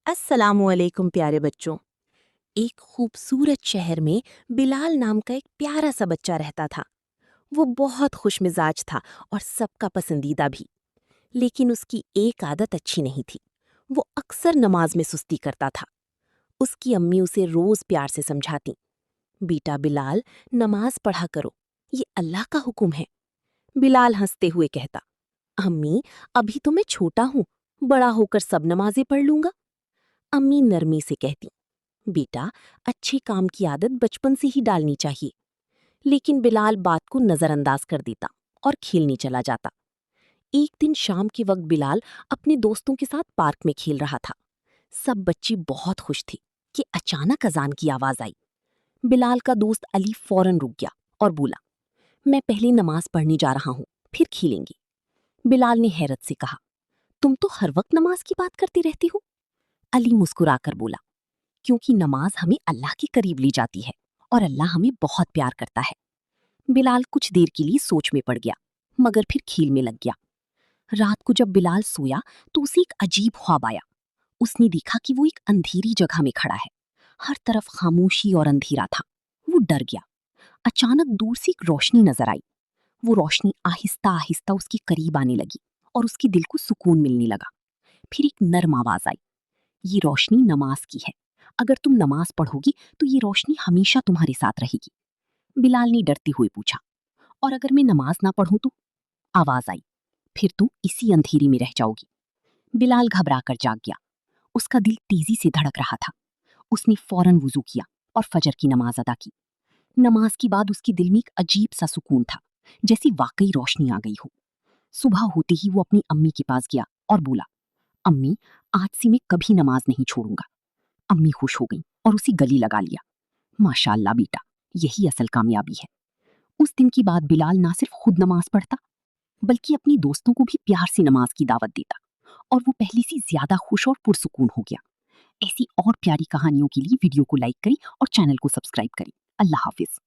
अस्सलामु अलैकुम प्यारे बच्चों। एक खूबसूरत शहर में बिलाल नाम का एक प्यारा सा बच्चा रहता था। वो बहुत खुशमिजाज था और सबका पसंदीदा भी। लेकिन उसकी एक आदत अच्छी नहीं थी। वो अक्सर नमाज में सुस्ती करता था। उसकी अम्मी उसे रोज प्यार से समझाती, बेटा बिलाल, नमाज पढ़ा करो, ये अल्लाह का हुक्म है। बिलाल हंसते हुए कहता, अम्मी, अभी तो मैं छोटा हूँ, बड़ा होकर सब नमाजें पढ़ लूंगा। अम्मी नरमी से कहती, बेटा, अच्छे काम की आदत बचपन से ही डालनी चाहिए। लेकिन बिलाल बात को नजरअंदाज कर देता और खेलने चला जाता। एक दिन शाम के वक्त बिलाल अपने दोस्तों के साथ पार्क में खेल रहा था। सब बच्चे बहुत खुश थे कि अचानक अजान की आवाज आई। बिलाल का दोस्त अली फौरन रुक गया और बोला, मैं पहले नमाज पढ़ने जा रहा हूँ, फिर खेलेंगे। बिलाल ने हैरत से कहा, तुम तो हर वक्त नमाज की बात करती रहती हो। अली मुस्कुराकर बोला, क्योंकि नमाज हमें अल्लाह के करीब ले जाती है और अल्लाह हमें बहुत प्यार करता है। बिलाल कुछ देर के लिए सोच में पड़ गया, मगर फिर खेल में लग गया। रात को जब बिलाल सोया तो उसे एक अजीब ख्वाब आया। उसने देखा कि वो एक अंधेरी जगह में खड़ा है। हर तरफ खामोशी और अंधेरा था। वो डर गया। अचानक दूर से एक रोशनी नजर आई। वो रोशनी आहिस्ता आहिस्ता उसके करीब आने लगी और उसके दिल को सुकून मिलने लगा। फिर एक नर्म आवाज आई, ये रोशनी नमाज की है। अगर तुम नमाज पढ़ोगी तो ये रोशनी हमेशा तुम्हारे साथ रहेगी। बिलाल ने डरते हुए पूछा, और अगर मैं नमाज ना पढ़ूं तो? आवाज आई, फिर तुम इसी अंधेरी में रह जाओगी। बिलाल घबरा कर जाग गया। उसका दिल तेजी से धड़क रहा था। उसने फौरन वुजू किया और फजर की नमाज अदा की। नमाज के बाद उसके दिल में एक अजीब सा सुकून था, जैसी वाकई रोशनी आ गई हो। सुबह होते ही वो अपनी अम्मी के पास गया और बोला, अम्मी, आज से मैं कभी नमाज नहीं छोड़ूंगा। अम्मी खुश हो गई और उसे गले लगा लिया। माशाअल्लाह बेटा, यही असल कामयाबी है। उस दिन के बाद बिलाल ना सिर्फ खुद नमाज पढ़ता, बल्कि अपने दोस्तों को भी प्यार से नमाज की दावत देता, और वो पहले से ज्यादा खुश और पुरसुकून हो गया। ऐसी और प्यारी कहानियों के लिए वीडियो को लाइक करें और चैनल को सब्सक्राइब करें। अल्लाह हाफिज।